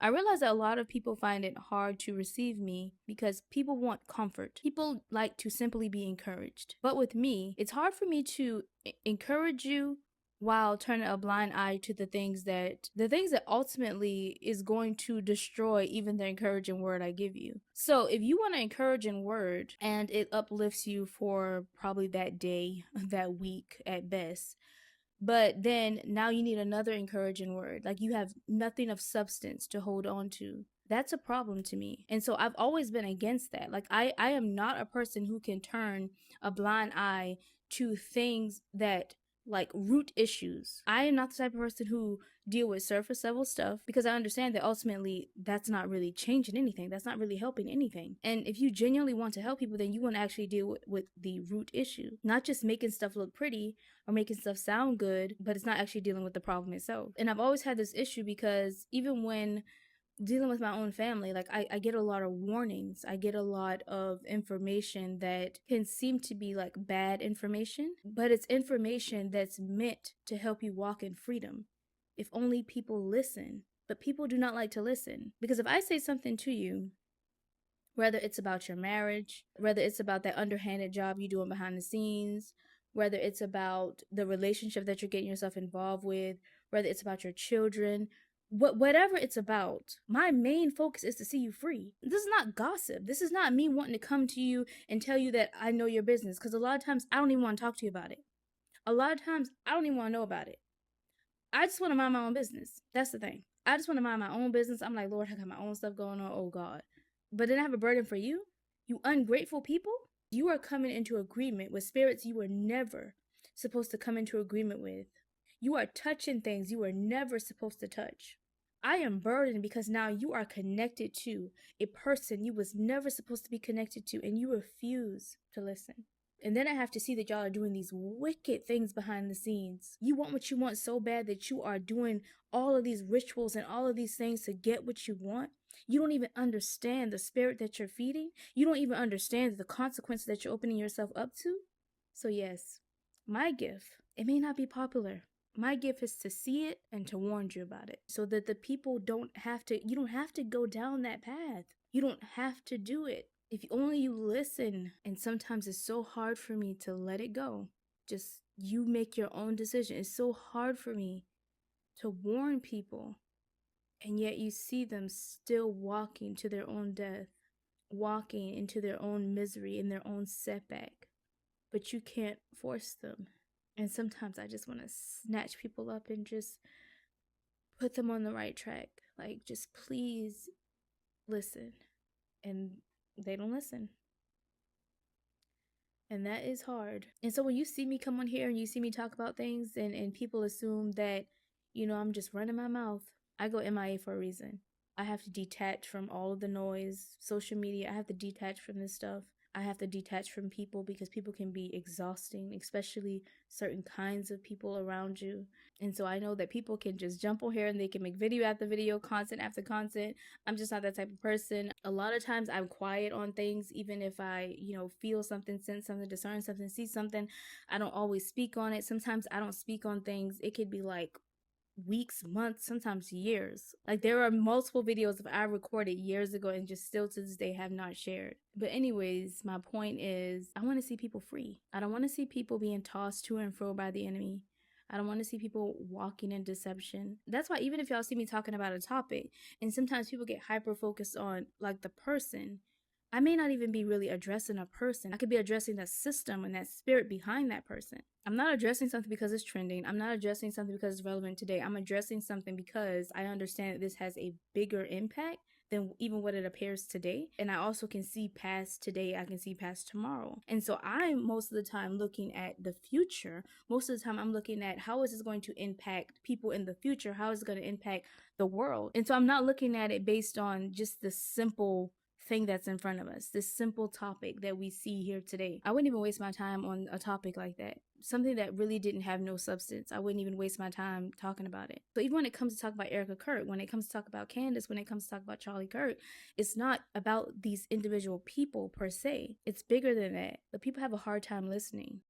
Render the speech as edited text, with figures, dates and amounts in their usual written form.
I realize that a lot of people find it hard to receive me because people want comfort. People like to simply be encouraged. But with me, it's hard for me to encourage you while turning a blind eye to the things that ultimately is going to destroy even the encouraging word I give you. So if you want an encouraging word and it uplifts you for probably that day, that week at best, but then now you need another encouraging word, like you have nothing of substance to hold on to, that's a problem to me. And so I've always been against that. Like I am not a person who can turn a blind eye to things that, like, root issues. I am not the type of person who deal with surface level stuff because I understand that ultimately that's not really changing anything. That's not really helping anything. And if you genuinely want to help people, then you want to actually deal with the root issue, not just making stuff look pretty or making stuff sound good, but it's not actually dealing with the problem itself. And I've always had this issue because even when dealing with my own family, like I get a lot of warnings. I get a lot of information that can seem to be like bad information, but it's information that's meant to help you walk in freedom. If only people listen. But people do not like to listen. Because if I say something to you, whether it's about your marriage, whether it's about that underhanded job you're doing behind the scenes, whether it's about the relationship that you're getting yourself involved with, whether it's about your children, whatever it's about, my main focus is to see you free. This is not gossip. This is not me wanting to come to you and tell you that I know your business, because a lot of times I don't even want to talk to you about it. A lot of times I don't even want to know about it. I just want to mind my own business. That's the thing. I just want to mind my own business. I'm like, Lord, I got my own stuff going on. Oh God. But then I have a burden for you. You ungrateful people. You are coming into agreement with spirits you were never supposed to come into agreement with. You are touching things you were never supposed to touch. I am burdened because now you are connected to a person you was never supposed to be connected to, and you refuse to listen. And then I have to see that y'all are doing these wicked things behind the scenes. You want what you want so bad that you are doing all of these rituals and all of these things to get what you want. You don't even understand the spirit that you're feeding. You don't even understand the consequences that you're opening yourself up to. So yes, my gift, it may not be popular. My gift is to see it and to warn you about it so that the people you don't have to go down that path. You don't have to do it. If only you listen. And sometimes it's so hard for me to let it go. Just you make your own decision. It's so hard for me to warn people. And yet you see them still walking to their own death, walking into their own misery and their own setback. But you can't force them. And sometimes I just want to snatch people up and just put them on the right track. Like, just please listen. And they don't listen. And that is hard. And so when you see me come on here and you see me talk about things and people assume that, I'm just running my mouth, I go MIA for a reason. I have to detach from all of the noise, social media. I have to detach from this stuff. I have to detach from people because people can be exhausting, especially certain kinds of people around you. And so I know that people can just jump on here and they can make video after video, content after content. I'm just not that type of person. A lot of times I'm quiet on things, even if I, feel something, sense something, discern something, see something. I don't always speak on it. Sometimes I don't speak on things. It could be like weeks, months, sometimes years. Like there are multiple videos that I recorded years ago and just still to this day have not shared. But anyways, my point is I want to see people free. I don't want to see people being tossed to and fro by the enemy. I don't want to see people walking in deception. That's why even if y'all see me talking about a topic and sometimes people get hyper focused on like the person, I may not even be really addressing a person. I could be addressing the system and that spirit behind that person. I'm not addressing something because it's trending. I'm not addressing something because it's relevant today. I'm addressing something because I understand that this has a bigger impact than even what it appears today. And I also can see past today. I can see past tomorrow. And so I'm most of the time looking at the future. Most of the time I'm looking at how is this going to impact people in the future? How is it going to impact the world? And so I'm not looking at it based on just the simple thing that's in front of us, this simple topic that we see here today. I wouldn't even waste my time on a topic like that. Something that really didn't have no substance. I wouldn't even waste my time talking about it. So even when it comes to talk about Erica Kirk, when it comes to talk about Candace, when it comes to talk about Charlie Kirk, it's not about these individual people per se. It's bigger than that. But people have a hard time listening.